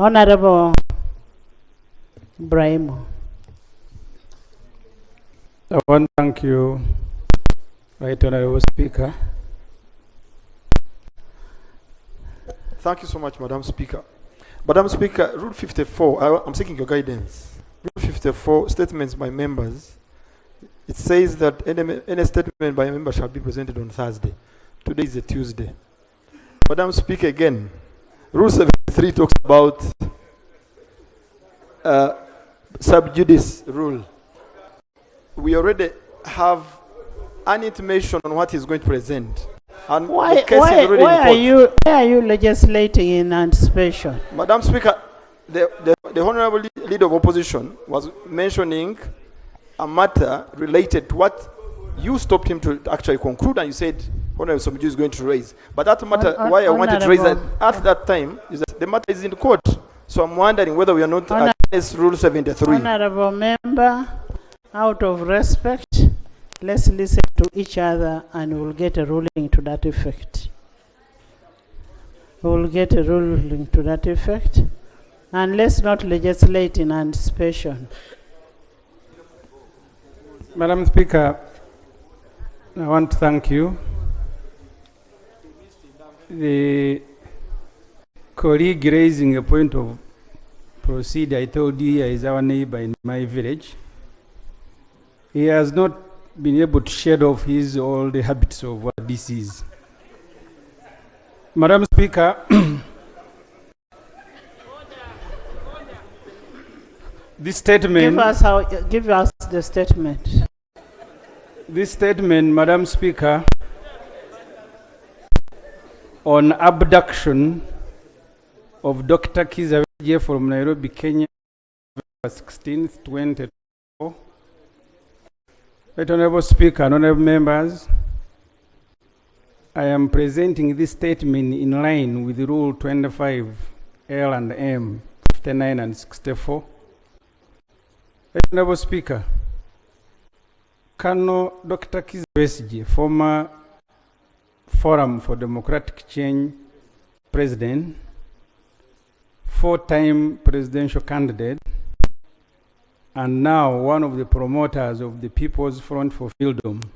Honorable Brahimo. I want to thank you, Right Honorable Speaker. Thank you so much, Madam Speaker. Madam Speaker, Rule 54, I'm seeking your guidance. Rule 54, statements by members. It says that any statement by a member shall be presented on Thursday. Today is a Tuesday. Madam Speaker, again, Rule 73 talks about sub judice rule. We already have an intimation on what he's going to present. And Why are you legislating in anticipation? Madam Speaker, the Honorable Leader of Opposition was mentioning a matter related to what you stopped him to actually conclude, and you said Honorable Somiju is going to raise. But that matter, why I wanted to raise it at that time is that the matter is in court. So I'm wondering whether we are not against Rule 73. Honorable Member, out of respect, let's listen to each other and we'll get a ruling to that effect. We'll get a ruling to that effect. And let's not legislate in anticipation. Madam Speaker, I want to thank you. The colleague raising a point of procedure, I told you he is our neighbor in my village. He has not been able to shed off his old habits of what this is. Madam Speaker, this statement... Give us the statement. This statement, Madam Speaker, on abduction of Dr. Besigye from Nairobi, Kenya, 16th, 2024. Right Honorable Speaker and Honorable Members, I am presenting this statement in line with Rule 25, L and M, 59 and 64. Right Honorable Speaker, Colonel Dr. Besigye, former Forum for Democratic Change President, four-time presidential candidate, and now one of the promoters of the People's Front for Freedom,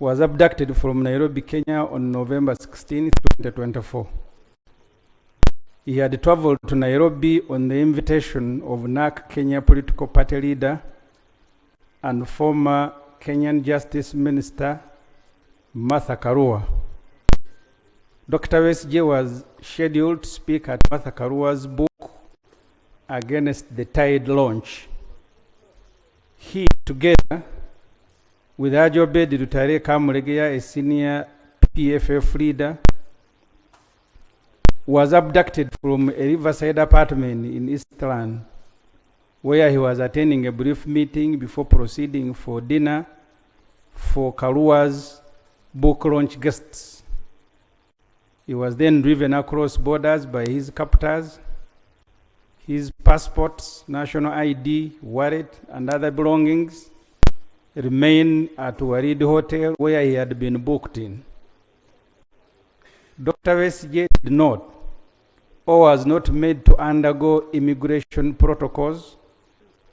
was abducted from Nairobi, Kenya on November 16, 2024. He had traveled to Nairobi on the invitation of NARC Kenya political party leader and former Kenyan Justice Minister Martha Karua. Dr. Besigye was scheduled to speak at Martha Karua's book Against the Tide launch. He, together with Ajobe Dirutare Kamuregeya, a senior PFF leader, was abducted from a riverside apartment in Eastland, where he was attending a brief meeting before proceeding for dinner for Karua's book launch guests. He was then driven across borders by his captors. His passports, national ID, wallet, and other belongings remain at Warid Hotel, where he had been booked in. Dr. Besigye did not, or was not made to undergo immigration protocols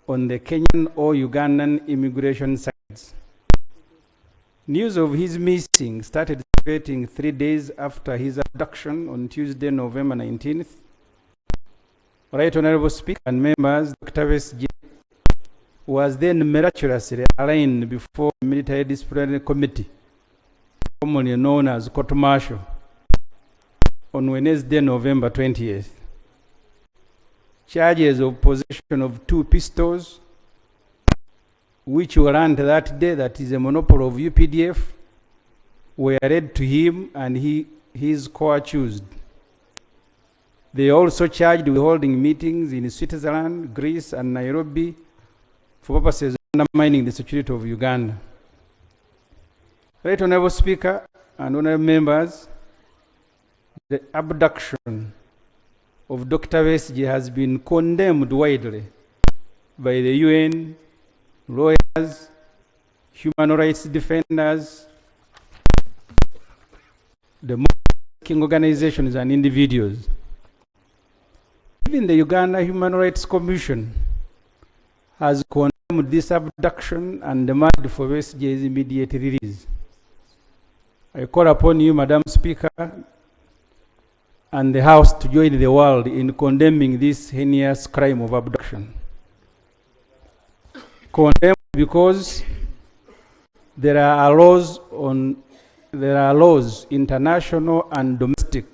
on the Kenyan or Ugandan immigration sites. News of his missing started circulating 3 days after his abduction on Tuesday, November 19th. Right Honorable Speaker and members, Dr. Besigye was then miraculously arraigned before the Military Disciplinary Committee, commonly known as court martial, on Wednesday, November 20th. Charges of possession of 2 pistols, which were learned that day that is a monopoly of UPDF, were read to him and he is co-accused. They also charged with holding meetings in Switzerland, Greece, and Nairobi for purposes of undermining the security of Uganda. Right Honorable Speaker and Honorable Members, the abduction of Dr. Besigye has been condemned widely by the UN, lawyers, human rights defenders, the organizations and individuals. Even the Uganda Human Rights Commission has condemned this abduction and demanded for Besigye's immediate release. I call upon you, Madam Speaker, and the House to join the world in condemning this heinous crime of abduction. Condemned because there are laws, international and domestic,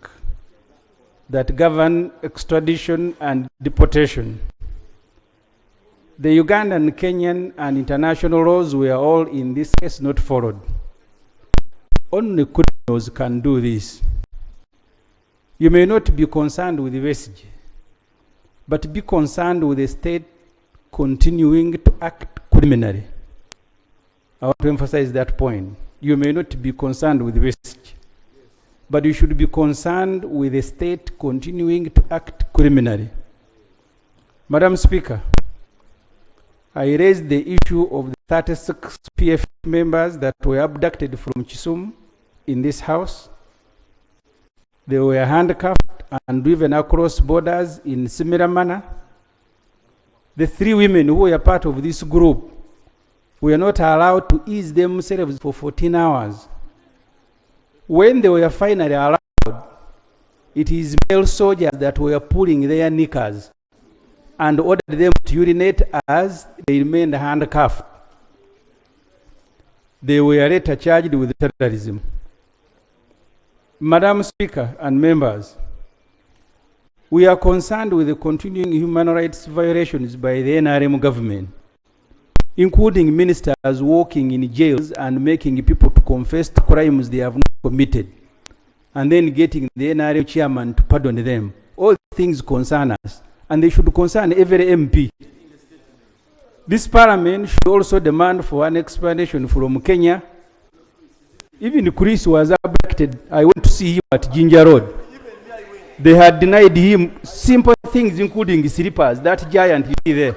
that govern extradition and deportation. The Ugandan, Kenyan, and international laws were all in this case not followed. Only criminals can do this. You may not be concerned with the Besigye, but be concerned with the state continuing to act criminally. I want to emphasize that point. You may not be concerned with the Besigye, but you should be concerned with the state continuing to act criminally. Madam Speaker, I raised the issue of the 36 PF members that were abducted from Kisumu in this House. They were handcuffed and driven across borders in similar manner. The 3 women who were part of this group were not allowed to ease themselves for 14 hours. When they were finally allowed, it is male soldiers that were pulling their knickers and ordered them to urinate as they remained handcuffed. They were later charged with terrorism. Madam Speaker and members, we are concerned with the continuing human rights violations by the NRM government, including ministers working in jails and making people to confess to crimes they have not committed, and then getting the NRM chairman to pardon them. All things concern us, and they should concern every MP. This parliament should also demand for an explanation from Kenya. Even Chris was abducted. I went to see him at Ginger Road. They had denied him simple things, including slippers. That giant you see there.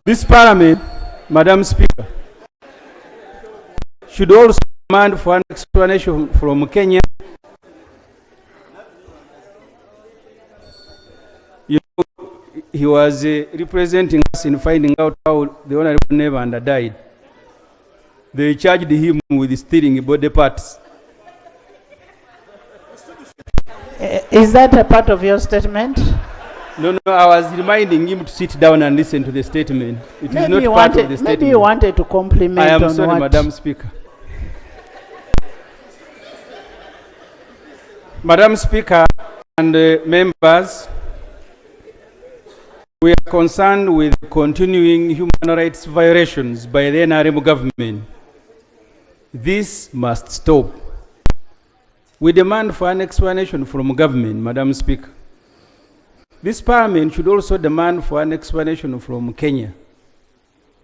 This parliament, Madam Speaker, should also demand for an explanation from Kenya. You know, he was representing us in finding out how the Honorable Nevanda died. They charged him with stealing body parts. Is that a part of your statement? No, I was reminding him to sit down and listen to the statement. It is not part of the statement. Maybe you wanted to compliment I am on sorry, what? Madam Speaker. Madam Speaker and members, we are concerned with continuing human rights violations by the NRM government. This must stop. We demand for an explanation from government, Madam Speaker. This parliament should also demand for an explanation from Kenya,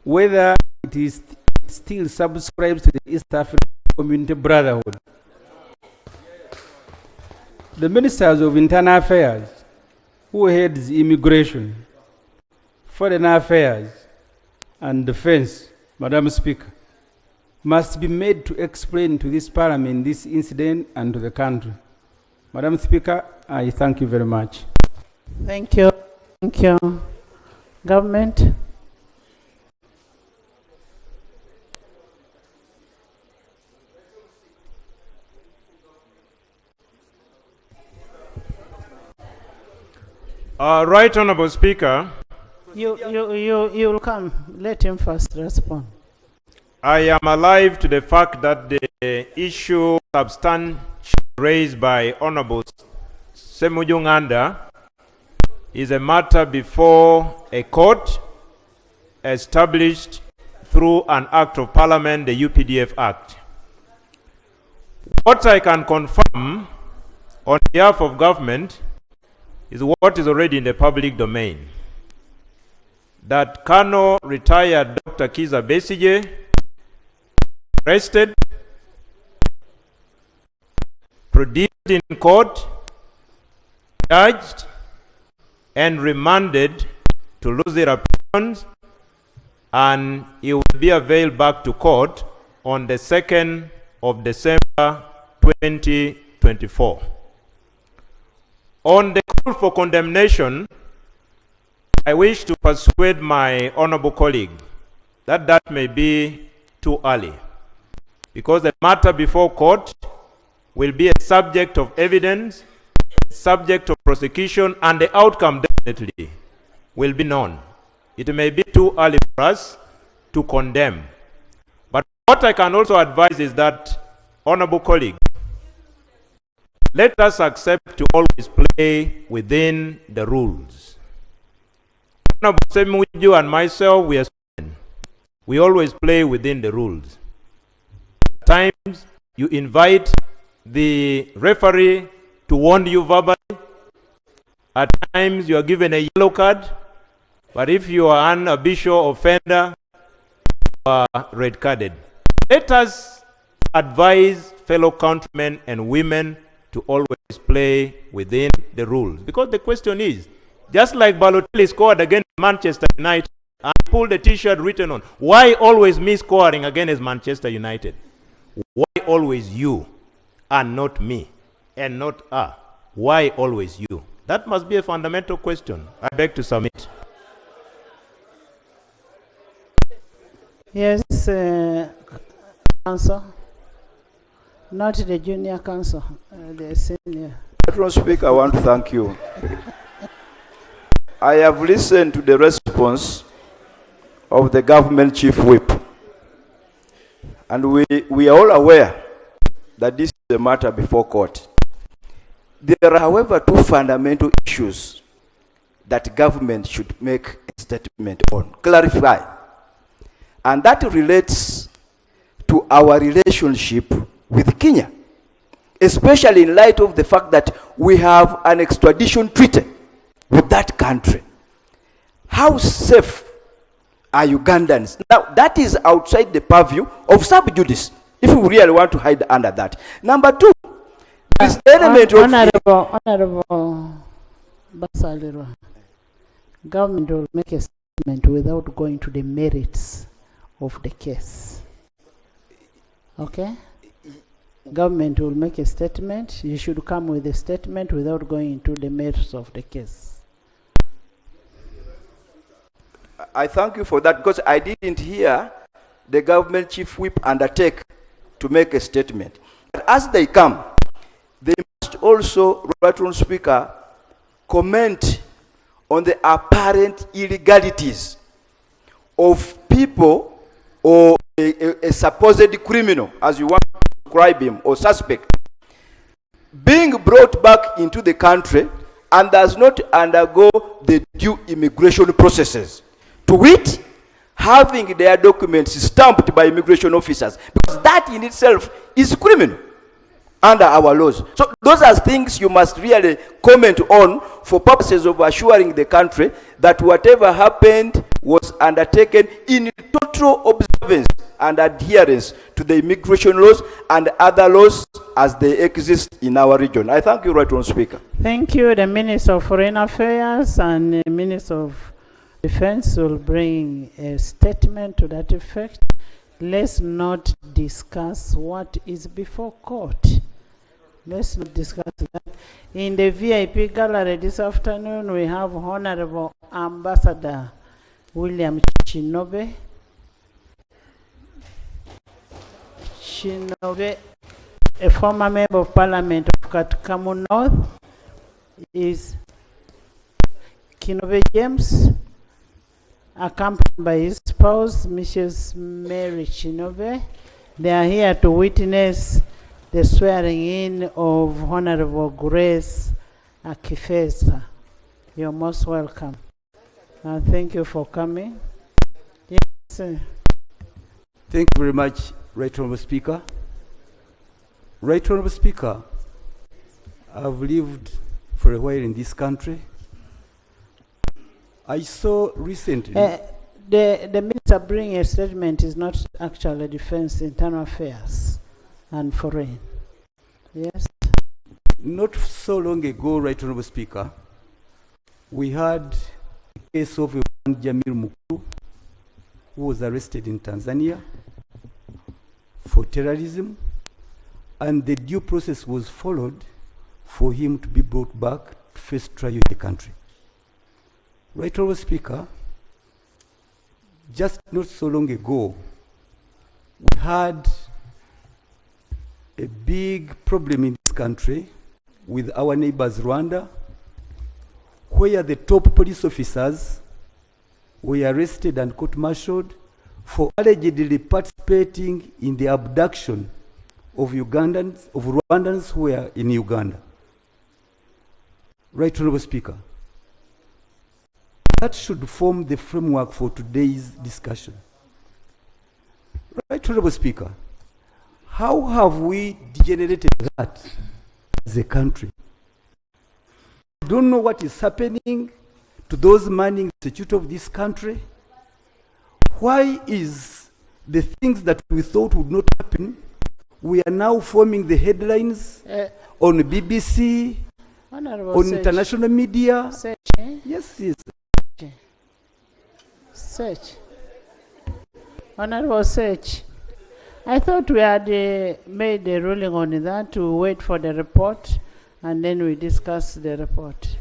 whether it is still subscribes to the East African Community Brotherhood. The ministers of internal affairs, who heads immigration, foreign affairs, and defense, Madam Speaker, must be made to explain to this parliament this incident and to the country. Madam Speaker, I thank you very much. Thank you. Thank you. Government. Right Honorable Speaker, You'll come. Let him first respond. I am alive to the fact that the issue substantially raised by Honorable Semujunganda is a matter before a court established through an act of parliament, the UPDF Act. What I can confirm on behalf of government is what is already in the public domain. That Colonel retired Dr. Kiza Besigye arrested, produced in court, judged, and remanded to lose their appearance, and he will be availed back to court on the 2nd of December 2024. On the call for condemnation, I wish to persuade my honorable colleague that that may be too early, because the matter before court will be a subject of evidence, subject of prosecution, and the outcome definitely will be known. It may be too early for us to condemn. But what I can also advise is that, honorable colleague, let us accept to always play within the rules. Honorable Semuju and myself, we are students. We always play within the rules. At times, you invite the referee to warn you verbally. At times, you are given a yellow card. But if you are an habitual offender, you are red carded. Let us advise fellow countrymen and women to always play within the rules. Because the question is, just like Balotelli scored against Manchester United and pulled a t-shirt written on, why always me scoring against Manchester United? Why always you and not me and not her? Why always you? That must be a fundamental question. I beg to submit. Yes, counsel. Not the junior counsel, the senior. Mr. Speaker, I want to thank you. I have listened to the response of the government chief whip, and we are all aware that this is a matter before court. There are, however, two fundamental issues that government should make a statement on, clarify, and that relates to our relationship with Kenya, especially in light of the fact that we have an extradition treaty with that country. How safe are Ugandans? Now, that is outside the purview of sub judice, if we really want to hide under that. Number two, this element of... Honorable Basaliro, government will make a statement without going to the merits of the case. Okay? Government will make a statement. You should come with a statement without going into the merits of the case. I thank you for that, because I didn't hear the government chief whip undertake to make a statement. But as they come, they must also, Mr. Speaker, comment on the apparent illegalities of people or a supposed criminal, as you want to describe him, or suspect, being brought back into the country and does not undergo the due immigration processes. To wit, having their documents stamped by immigration officers, because that in itself is criminal under our laws. So those are things you must really comment on for purposes of assuring the country that whatever happened was undertaken in total observance and adherence to the immigration laws and other laws as they exist in our region. I thank you, Right Honourable Speaker. Thank you. The Minister of Foreign Affairs and the Minister of Defense will bring a statement to that effect. Let's not discuss what is before court. Let's not discuss that. In the VIP gallery this afternoon, we have Honorable Ambassador William Chinobe. Chinobe, a former member of Parliament of Katkamu North, is Kinobe James, accompanied by his spouse, Mrs. Mary Chinobe. They are here to witness the swearing in of Honorable Grace Akifesa. You're most welcome. And thank you for coming. Yes, sir. Thank you very much, Right Honourable Speaker. Right Honourable Speaker, I've lived for a while in this country. I saw recently... the minister bringing a statement is not actually defense, internal affairs and foreign. Yes? Not so long ago, Right Honourable Speaker, we had a case of Jamil Mukuru, who was arrested in Tanzania for terrorism, and the due process was followed for him to be brought back face trial in the country. Right, Honorable Speaker, just not so long ago, we had a big problem in this country with our neighbors Rwanda, where the top police officers were arrested and court-martialed for allegedly participating in the abduction of Rwandans who were in Uganda. Right, Honorable Speaker. That should form the framework for today's discussion. Right, Honorable Speaker. How have we degenerated that as a country? We don't know what is happening to those manning the security of this country. Why is the things that we thought would not happen, we are now forming the headlines on BBC, Honorable on Sech. international media? Sech, eh? Yes, yes. Sech. Honorable Sech. I thought we had made a ruling on that to wait for the report and then we discuss the report.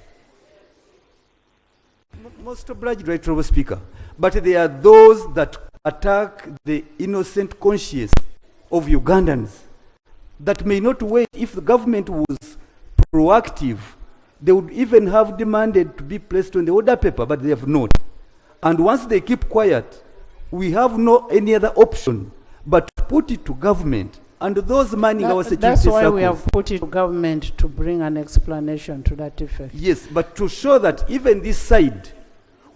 Most obliged, right, Honorable Speaker. But there are those that attack the innocent conscience of Ugandans that may not wait. If the government was proactive, they would even have demanded to be placed on the order paper, but they have not. And once they keep quiet, we have no any other option but to put it to government and those manning our security That's why circles. we have put it to government to bring an explanation to that effect. Yes, but to show that even this side,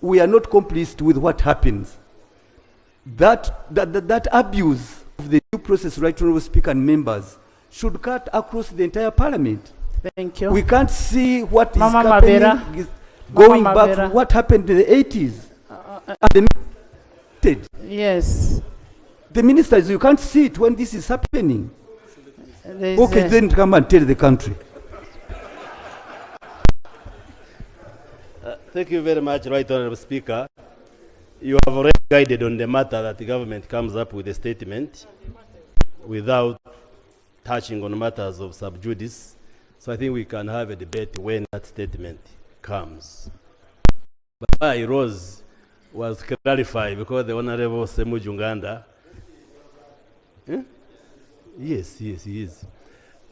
we are not complicit with what happens. That abuse of the due process, right, Honorable Speaker and members, should cut across the entire parliament. Thank you. We can't see what Mama is happening, Mabera. is going Mama back to Mabera. what happened in the 80s. Yes. The ministers, you can't see it when this is happening. There's Okay, then come and tell the country. Thank you very much, Right Honorable Speaker. You have already guided on the matter that the government comes up with a statement without touching on matters of sub judice. So I think we can have a debate when that statement comes. But why I rose was clarified because the Honorable Semujunganda, yes, he is,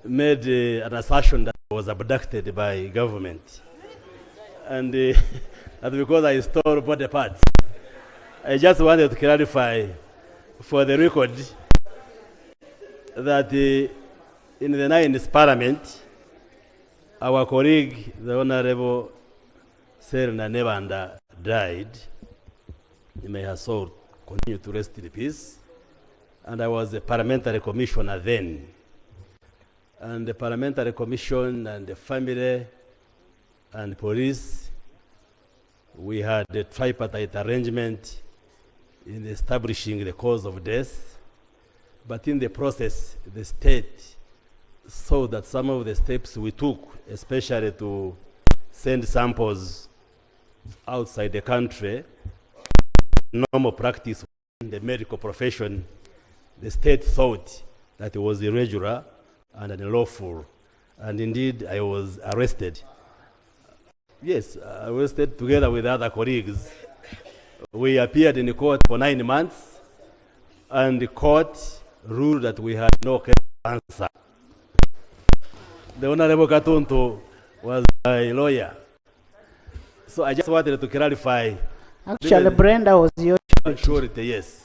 made an assertion that I was abducted by government. And that's because I stole body parts. I just wanted to clarify for the record that in the 9th Parliament, our colleague, the Honorable Serena Nebanda, died. May her soul continue to rest in peace. And I was a parliamentary commissioner then. And the parliamentary commission and the family and police, we had a tripartite arrangement in establishing the cause of death. But in the process, the state saw that some of the steps we took, especially to send samples outside the country, normal practice in the medical profession, the state thought that it was irregular and unlawful. And indeed, I was arrested. Yes, I was arrested together with other colleagues. We appeared in the court for 9 months, and the court ruled that we had no case to answer. The Honorable Katuntu was my lawyer. So I just wanted to clarify. Actually, Brenda was your Surety, yes.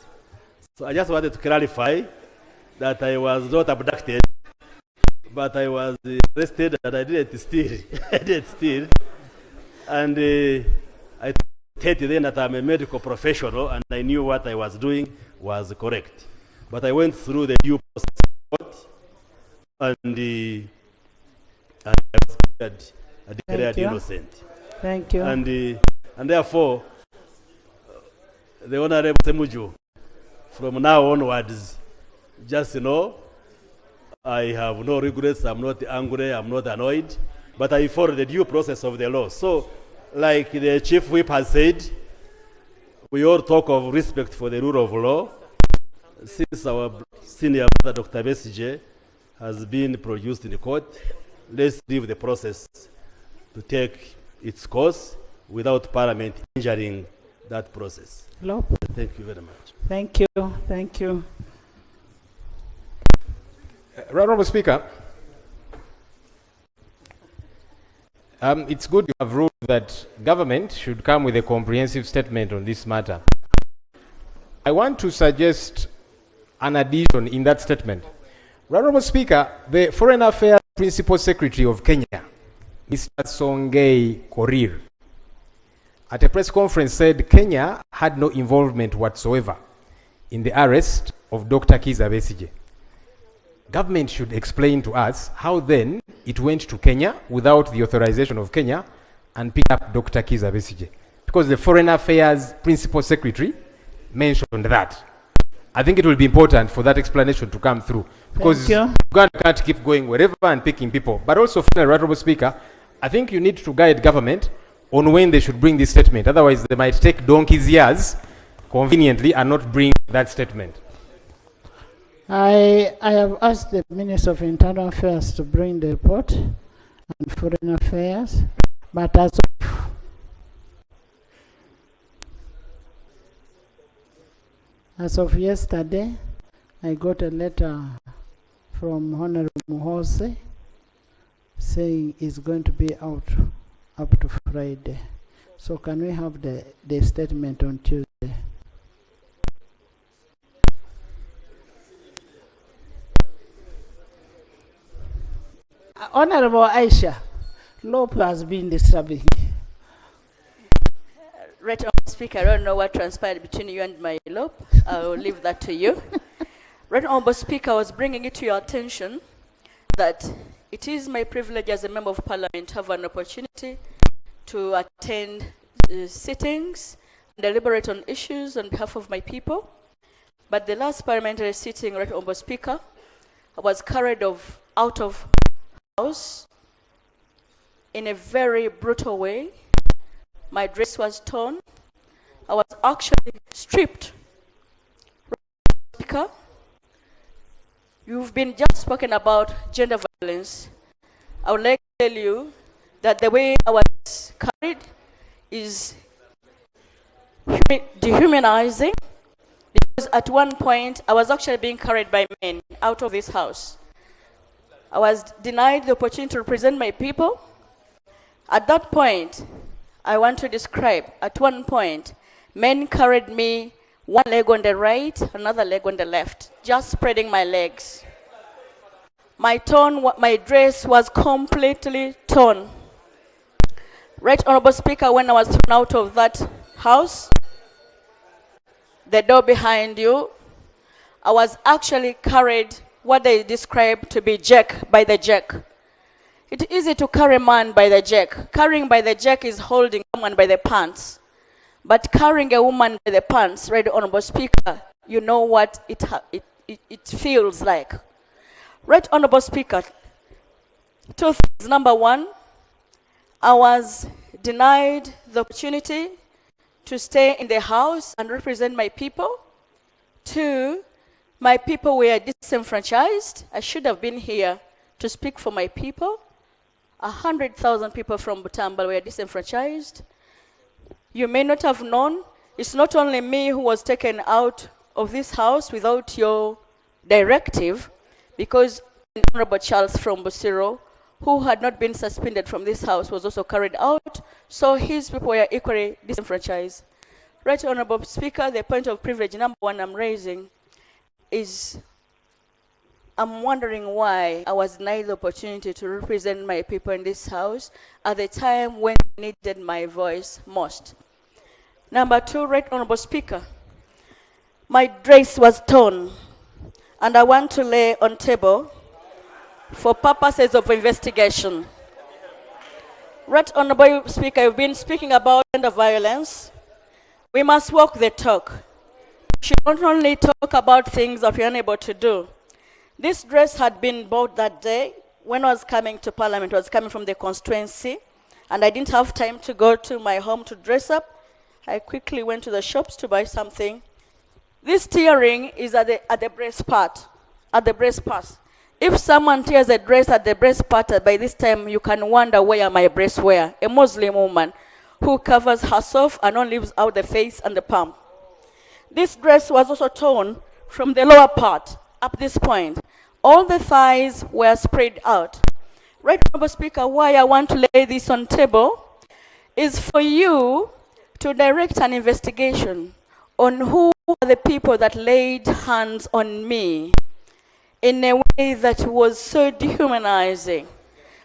So I just wanted to clarify that I was not abducted, but I was arrested and I didn't steal. I didn't steal. And I stated then that I'm a medical professional and I knew what I was doing was correct. But I went through the due process and I was declared innocent. Thank you. And therefore, the Honorable Semuju, from now onwards, just I have no regrets, I'm not angry, I'm not annoyed, but I follow the due process of the law. So, like the Chief Whip has said, we all talk of respect for the rule of law. Since our senior brother, Dr. Besigye, has been produced in the court, let's leave the process to take its course without Parliament injuring that process. Lope. Thank you very much. Thank you. Thank you. Right Honourable Speaker, it's good you have ruled that government should come with a comprehensive statement on this matter. I want to suggest an addition in that statement. Right Honourable Speaker, the Foreign Affairs Principal Secretary of Kenya, Mr. Songei Korir, at a press conference said Kenya had no involvement whatsoever in the arrest of Dr. Kizza Besigye. Government should explain to us how then it went to Kenya without the authorization of Kenya and picked up Dr. Kizza Besigye. Because the Foreign Affairs Principal Secretary mentioned that. I think it will be important for that explanation to come through. Because Uganda can't keep going wherever and picking people. But also, finally, Right Honourable Speaker, I think you need to guide government on when they should bring this statement. Otherwise, they might take donkey's years conveniently and not bring that statement. I have asked the Minister of Internal Affairs to bring the report and Foreign Affairs, but as of yesterday, I got a letter from Honorable Muhose saying it's going to be out up to Friday. So can we have the statement on Tuesday? Honorable Aisha, Lope has been disturbing. Right, Speaker, I don't know what transpired between you and my Lope. I will leave that to you. Right, Honorable Speaker, I was bringing it to your attention that it is my privilege as a member of Parliament to have an opportunity to attend sittings and deliberate on issues on behalf of my people. But the last parliamentary sitting, Right, Honorable Speaker, I was carried out of house in a very brutal way. My dress was torn. I was actually stripped. Speaker, you've been just spoken about gender violence. I would like to tell you that the way I was carried is dehumanizing, because at one point I was actually being carried by men out of this house. I was denied the opportunity to represent my people. At that point, I want to describe, at one point, men carried me one leg on the right, another leg on the left, just spreading my legs. My dress was completely torn. Right, Honorable Speaker, when I was thrown out of that house, the door behind you, I was actually carried what they describe to be jack by the jack. It's easy to carry a man by the jack. Carrying by the jack is holding someone by the pants. But carrying a woman by the pants, Right Honorable Speaker, you know what it feels like. Right Honorable Speaker, two things. Number one, I was denied the opportunity to stay in the house and represent my people. Two, my people were disenfranchised. I should have been here to speak for my people. 100,000 people from Butambal were disenfranchised. You may not have known, it's not only me who was taken out of this house without your directive, because Honorable Charles from Procedural, who had not been suspended from this house, was also carried out, so his people were equally disenfranchised. Right, Honorable Speaker, the point of privilege number one I'm raising is I'm wondering why I was denied the opportunity to represent my people in this house at the time when I needed my voice most. Number two, Right Honorable Speaker, my dress was torn, and I want to lay on table for purposes of investigation. Right Honorable Speaker, you've been speaking about gender violence. We must walk the talk. We should not only talk about things that we're unable to do. This dress had been bought that day when I was coming to Parliament. I was coming from the constituency, and I didn't have time to go to my home to dress up. I quickly went to the shops to buy something. This tearing is at the breast part, at the breast pass. If someone tears a dress at the breast part, by this time you can wonder where my breasts were. A Muslim woman who covers herself and only leaves out the face and the palm. This dress was also torn from the lower part up this point. All the thighs were spread out. Right, Honorable Speaker, why I want to lay this on table is for you to direct an investigation on who are the people that laid hands on me in a way that was so dehumanizing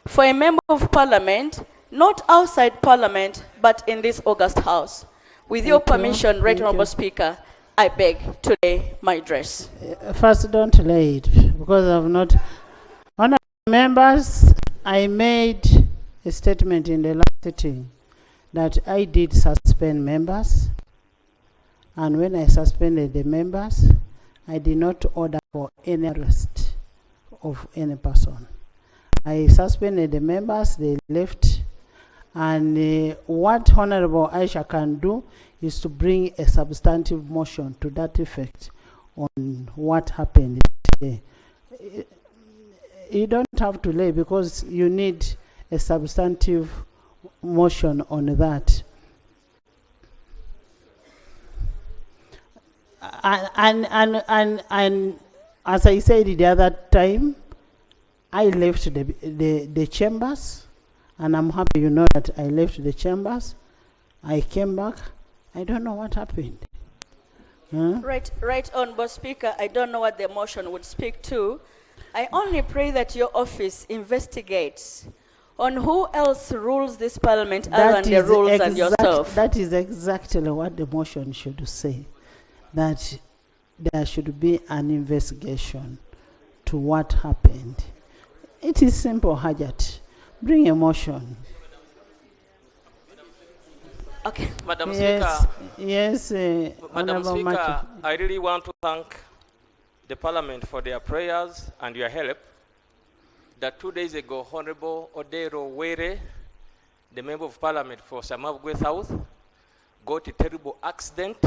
for a member of parliament, not outside parliament, but in this August House. With your permission, Right Honorable Speaker, I beg to lay my dress. First, don't lay it, because I've not... Honorable members, I made a statement in the last sitting that I did suspend members, and when I suspended the members, I did not order for any arrest of any person. I suspended the members, they left, and what Honorable Aisha can do is to bring a substantive motion to that effect on what happened today. You don't have to lay, because you need a substantive motion on that. And as I said the other time, I left the chambers, and I'm happy you know that I left the chambers. I came back. I don't know what happened. Huh? Right, Honorable Speaker, I don't know what the motion would speak to. I only pray that your office investigates on who else rules this parliament other than the rules and yourself. That is exactly what the motion should say, that there should be an investigation to what happened. It is simple, Hajat. Bring a motion. Okay. Madam Yes, Speaker, yes, Madam Honorable Speaker, Machi. I really want to thank the Parliament for their prayers and your help. That 2 days ago, Honorable Odero Were, the Member of Parliament for Samabwe South, got a terrible accident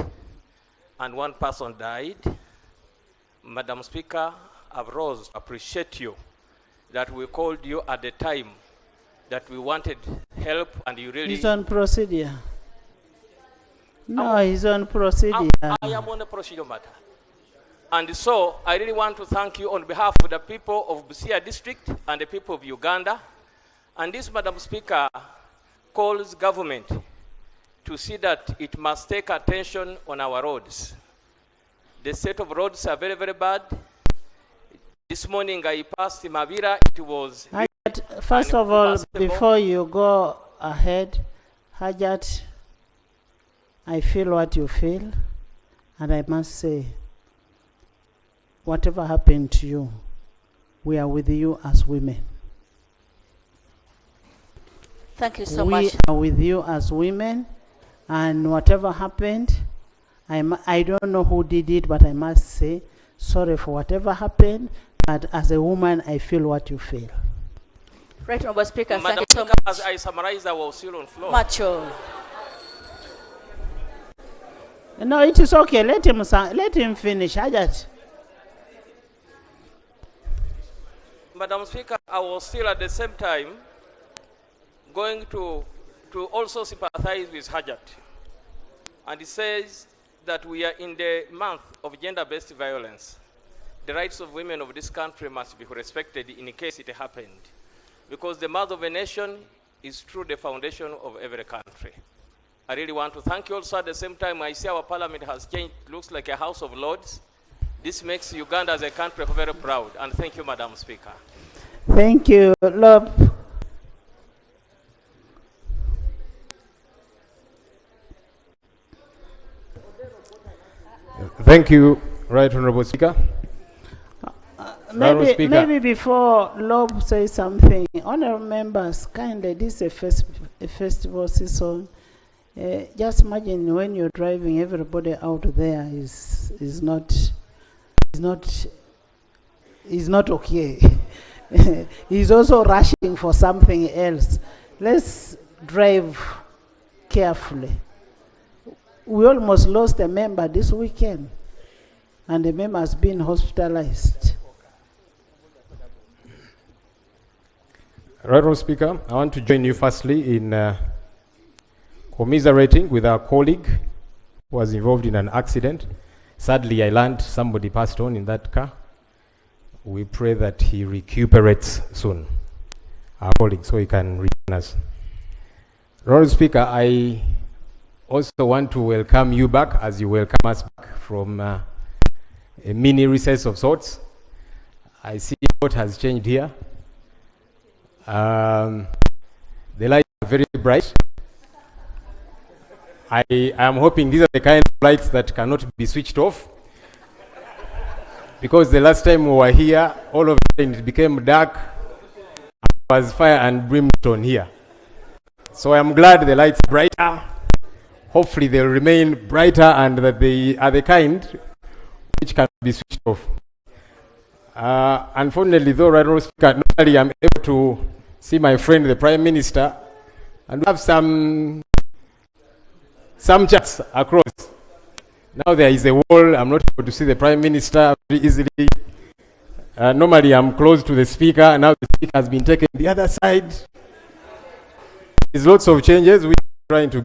and one person died. Madam Speaker, I've rose to appreciate you that we called you at the time that we wanted help, and you really... He's on procedure. No, he's on procedure. I am on the procedure matter. And so I really want to thank you on behalf of the people of Besigye district and the people of Uganda. And this, Madam Speaker, calls government to see that it must take attention on our roads. The state of roads are very, very bad. This morning I passed Mavira, it was... First of all, before you go ahead, Hajat, I feel what you feel, and I must say, whatever happened to you, we are with you as women. Thank you so much. We are with you as women, and whatever happened, I don't know who did it, but I must say, sorry for whatever happened, but as a woman, I feel what you feel. Right, Honorable Speaker, Madam thank you so Speaker, much. as I summarized, I was still on floor. Macho. No, it is okay. Let him finish. Hajat. Madam Speaker, I was still at the same time going to also sympathize with Hajat. And it says that we are in the month of gender-based violence. The rights of women of this country must be respected in case it happened. Because the mother of a nation is through the foundation of every country. I really want to thank you also. At the same time, I see our parliament has changed, looks like a House of Lords. This makes Uganda as a country very proud. And thank you, Madam Speaker. Thank you, Lob. Thank you, Right Honorable Speaker. Maybe before Lob says something, honorable members, kindly, this is a festival season. Just imagine when you're driving, everybody out there is not okay. He's also rushing for something else. Let's drive carefully. We almost lost a member this weekend, and the member has been hospitalized. Right, Honourable Speaker, I want to join you firstly in commiserating with our colleague who was involved in an accident. Sadly, I learned somebody passed on in that car. We pray that he recuperates soon, our colleague, so he can rejoin us. Honourable Speaker, I also want to welcome you back as you welcome us back from a mini recess of sorts. I see what has changed here. The lights are very bright. I am hoping these are the kind of lights that cannot be switched off, because the last time we were here, all of a sudden it became dark. There was fire and brimstone here. So I am glad the lights are brighter. Hopefully they'll remain brighter and that they are the kind which can be switched off. Unfortunately, though, Right Honourable Speaker, normally I'm able to see my friend the Prime Minister and we have some chats across. Now there is a wall. I'm not able to see the Prime Minister very easily. Normally I'm close to the Speaker. Now the Speaker has been taken the other side. There's lots of changes we are trying to.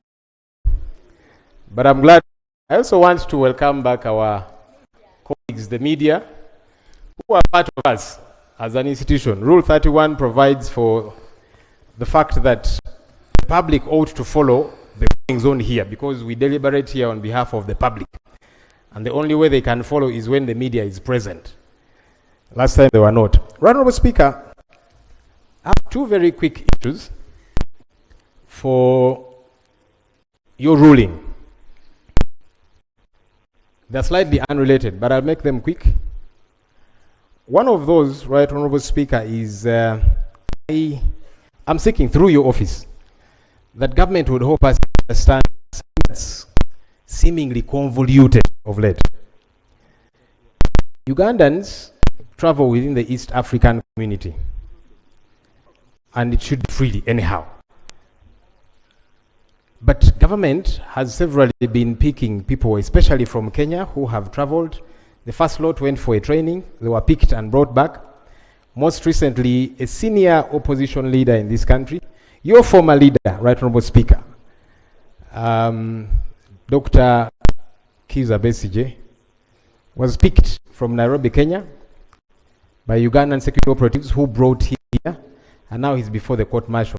But I'm glad. I also want to welcome back our colleagues, the media, who are part of us as an institution. Rule 31 provides for the fact that the public ought to follow the goings on here, because we deliberate here on behalf of the public. And the only way they can follow is when the media is present. Last time they were not. Honourable Speaker, I have two very quick issues for your ruling. They're slightly unrelated, but I'll make them quick. One of those, Right Honourable Speaker, is I'm seeking through your office that government would help us understand something that's seemingly convoluted of late. Ugandans travel within the East African community, and it should be freely anyhow. But government has severally been picking people, especially from Kenya, who have traveled. The first lot went for a training. They were picked and brought back. Most recently, a senior opposition leader in this country, your former leader, Right Honourable Speaker, Dr. Besigye, was picked from Nairobi, Kenya, by Ugandan security operatives who brought him here, and now he's before the court martial.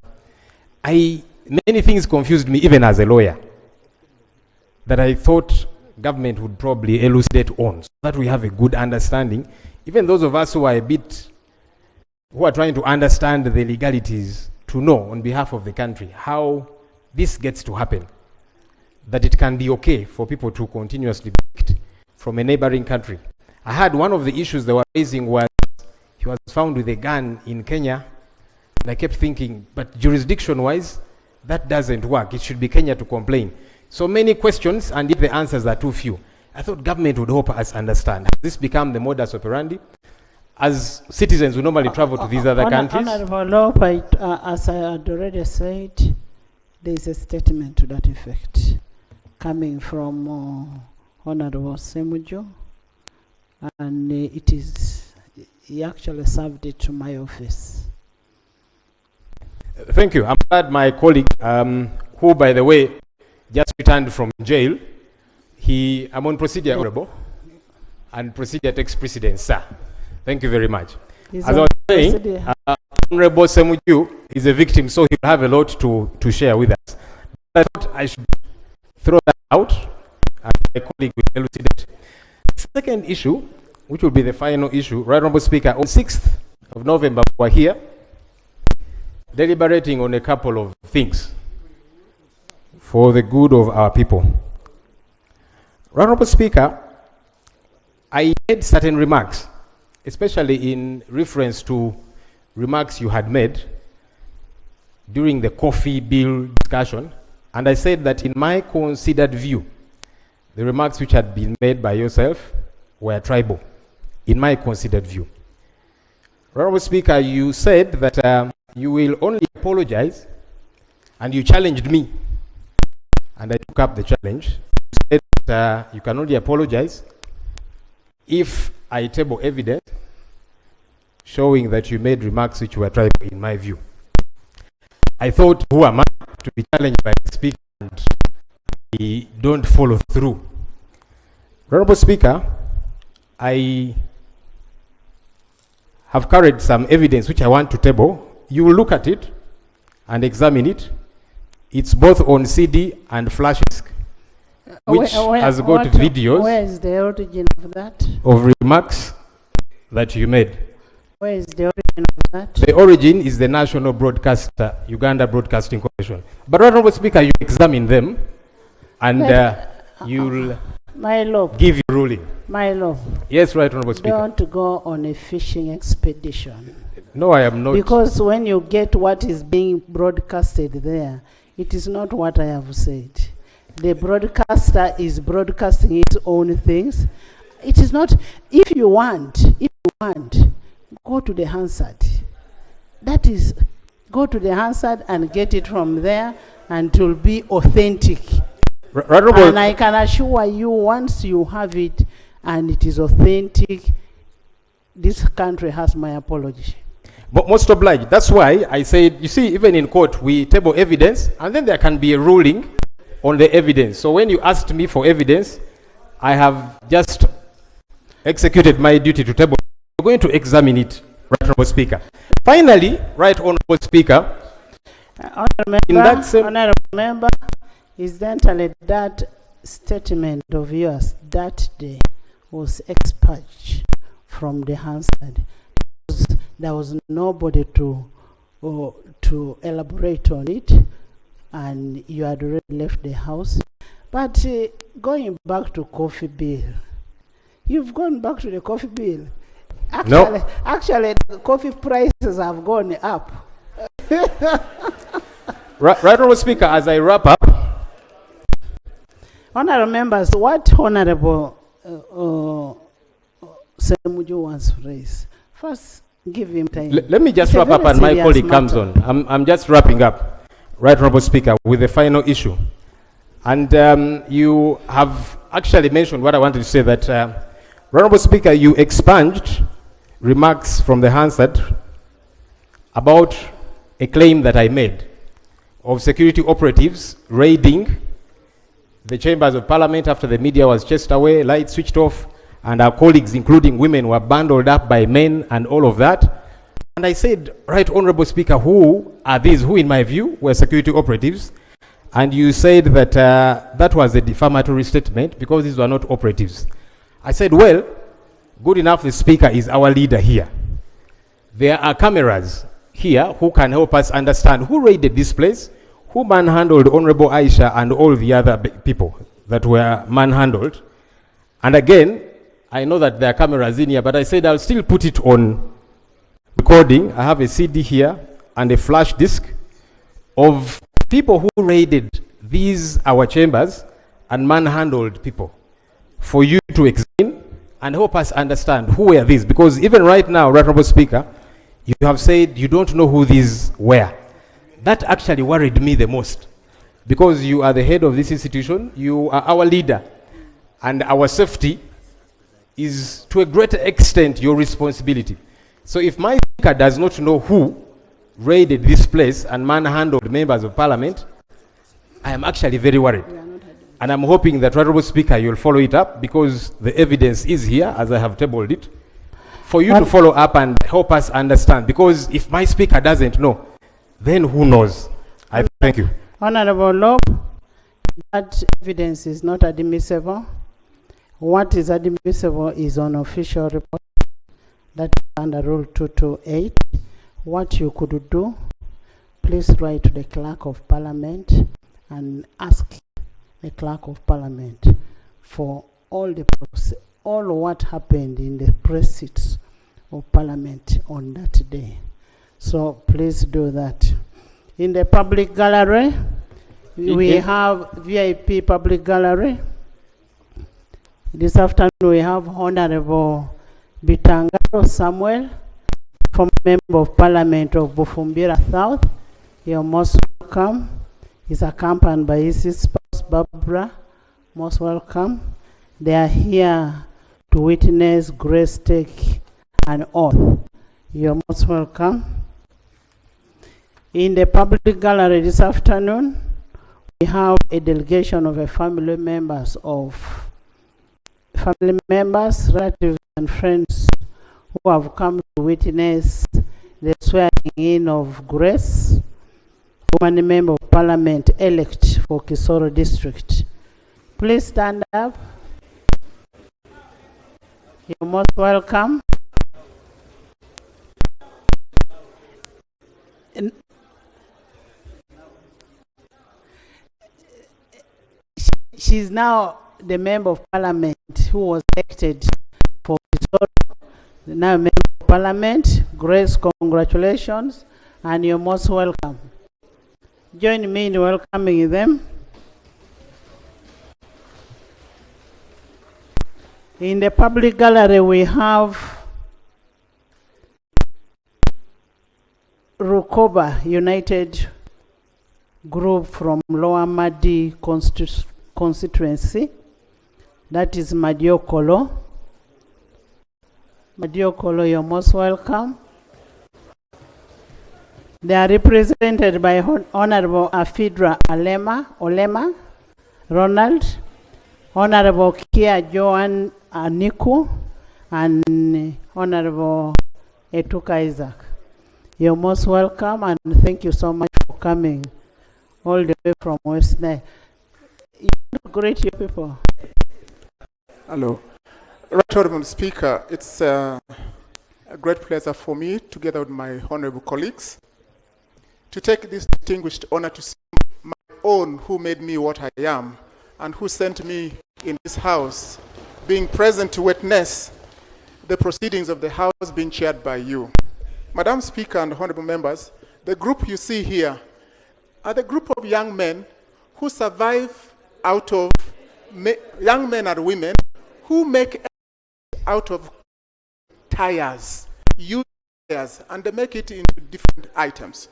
Many things confused me, even as a lawyer, that I thought government would probably elucidate on, so that we have a good understanding. Even those of us who are who are trying to understand the legalities, to know on behalf of the country how this gets to happen, that it can be okay for people to continuously be picked from a neighboring country. I had one of the issues they were raising was he was found with a gun in Kenya, and I kept thinking, but jurisdiction-wise, that doesn't work. It should be Kenya to complain. So many questions, and yet the answers are too few. I thought government would help us understand. Has this become the modus operandi? As citizens who normally travel to these other countries? Honourable Lope, as I had already said, there is a statement to that effect coming from Honourable Semujo, and he actually served it to my office. Thank you. I'm glad my colleague, who, by the way, just returned from jail, I'm on procedure, Honourable, and procedure takes precedence, sir. Thank you very much. As I was saying, Honourable Semuju is a victim, so he'll have a lot to share with us. But I thought I should throw that out, and my colleague will elucidate. The second issue, which will be the final issue, Right Honourable Speaker, on 6th of November, we're here deliberating on a couple of things for the good of our people. Honourable Speaker, I made certain remarks, especially in reference to remarks you had made during the coffee bill discussion, and I said that in my considered view, the remarks which had been made by yourself were tribal, in my considered view. Honourable Speaker, you said that you will only apologize, and you challenged me, and I took up the challenge. You said that you can only apologize if I table evidence showing that you made remarks which were tribal in my view. I thought, who am I to be challenged by the Speaker and I don't follow through? Honorable Speaker, I have carried some evidence which I want to table. You will look at it and examine it. It's both on CD and flash disk, which has got videos. Where is the origin of that? Of remarks that you made. Where is the origin of that? The origin is the national broadcaster, Uganda Broadcasting Corporation. But Honorable Speaker, you examine them and you'll My lord. give your ruling. My lord. Yes, right, Honorable Speaker. Don't go on a fishing expedition. No, I am not. Because when you get what is being broadcasted there, it is not what I have said. The broadcaster is broadcasting its own things. It is not, if you want, go to the Hansard. That is, go to the Hansard and get it from there, and it will be authentic. And I can assure you, once you have it and it is authentic, this country has my apology. But most obliged. That's why I said, you see, even in court, we table evidence, and then there can be a ruling on the evidence. So when you asked me for evidence, I have just executed my duty to table. We're going to examine it, Right Honorable Speaker. Finally, Right Honorable Speaker, Honorable Member, incidentally, that statement of yours that day was expunged from the Hansard. There was nobody to elaborate on it, and you had already left the house. But going back to coffee bill, you've gone back to the coffee bill. Actually, the coffee prices have gone up. Right, Honorable Speaker, as I wrap up. Honorable members, what Honorable Semuju wants to raise. First, give him time. Let me just wrap up and my colleague comes on. I'm just wrapping up, Right Honorable Speaker, with the final issue. And you have actually mentioned what I wanted to say, that Honorable Speaker, you expunged remarks from the Hansard about a claim that I made of security operatives raiding the chambers of parliament after the media was chased away, lights switched off, and our colleagues, including women, were bundled up by men and all of that. And I said, Right Honorable Speaker, who are these who, in my view, were security operatives? And you said that that was a defamatory statement because these were not operatives. I said, well, good enough, the Speaker is our leader here. There are cameras here who can help us understand who raided this place, who manhandled Honorable Aisha and all the other people that were manhandled. And again, I know that there are cameras in here, but I said I'll still put it on recording. I have a CD here and a flash disk of people who raided these our chambers and manhandled people, for you to examine and help us understand who were these. Because even right now, Right Honorable Speaker, you have said you don't know who these were. That actually worried me the most, because you are the head of this institution, you are our leader, and our safety is to a great extent your responsibility. So if my Speaker does not know who raided this place and manhandled members of parliament, I am actually very worried. And I'm hoping that, Honorable Speaker, you'll follow it up, because the evidence is here, as I have tabled it, for you to follow up and help us understand. Because if my Speaker doesn't know, then who knows? I thank you. Honorable Loeb, that evidence is not admissible. What is admissible is on official report. That is under Rule 228. What you could do, please write to the Clerk of Parliament and ask the Clerk of Parliament for all what happened in the proceedings of Parliament on that day. So please do that. In the public gallery, we have VIP public gallery. This afternoon we have Honorable Bitangaro Samuel, former Member of Parliament of Bufumbira South. You're most welcome. He's accompanied by his spouse Barbara. Most welcome. They are here to witness grace take an oath. You're most welcome. In the public gallery this afternoon, we have a delegation of family members, relatives, and friends who have come to witness the swearing in of Grace, woman member of parliament elect for Kisoro district. Please stand up. You're most welcome. She's now the member of parliament who was elected for Kisoro. Now member of parliament. Grace, congratulations, and you're most welcome. Join me in welcoming them. In the public gallery, we have Rukoba United Group from Lower Madi constituency. That is Madiokolo. Madiokolo, you're most welcome. They are represented by Honorable Afidra Olema Ronald, Honorable Kia Joan Aniku, and Honorable Etuka Isaac. You're most welcome, and thank you so much for coming all the way from West Nile. Greet you people. Hello. Right Honorable Speaker, it's a great pleasure for me, together with my honorable colleagues, to take this distinguished honor to see my own who made me what I am and who sent me in this house, being present to witness the proceedings of the house being chaired by you. Madam Speaker and honorable members, the group you see here are the group of young men who survive out of young men and women who make out of tires, used tires, and they make it into different items.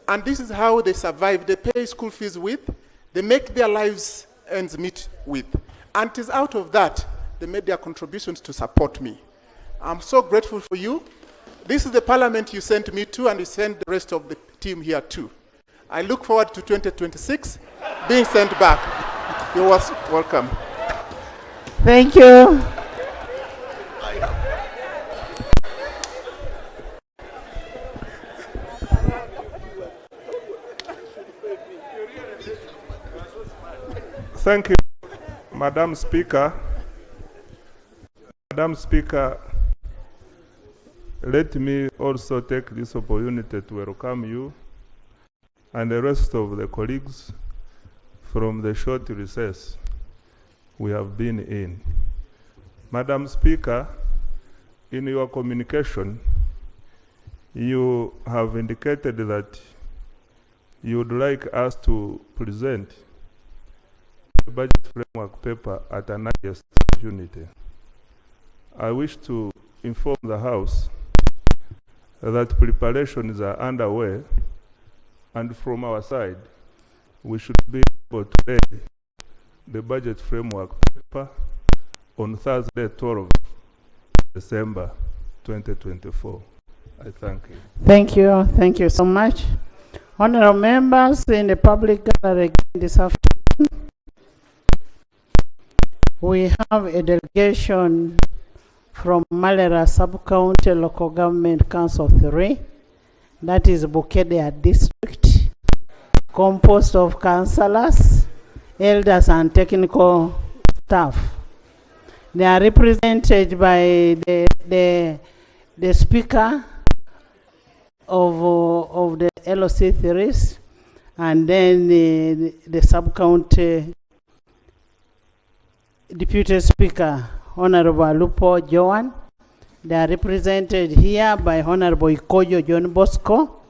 And this is how they survive. They pay school fees with, they make their lives ends meet with. And it is out of that they made their contributions to support me. I'm so grateful for you. This is the parliament you sent me to, and you sent the rest of the team here too. I look forward to 2026 being sent back. You're welcome. Thank you. Thank you, Madam Speaker. Madam Speaker, let me also take this opportunity to welcome you and the rest of the colleagues from the short recess we have been in. Madam Speaker, in your communication, you have indicated that you would like us to present the budget framework paper at an earliest opportunity. I wish to inform the House that preparations are underway, and from our side, we should be able to read the budget framework paper on Thursday, 12 December 2024. I thank you. Thank you. Thank you so much. Honorable members in the public gallery this afternoon, we have a delegation from Malera Sub-County Local Government Council 3, that is Bukedea District, composed of councillors, elders, and technical staff. They are represented by the speaker of the LOC theories, and then the sub-county deputy speaker, Honorable Lupo Joan. They are represented here by Honorable Ikoyo John Bosco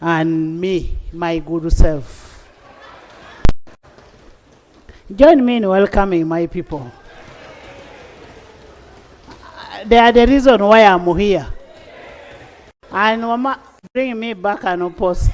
and me, my good self. Join me in welcoming my people. They are the reason why I'm here. And Mama bring me back an post.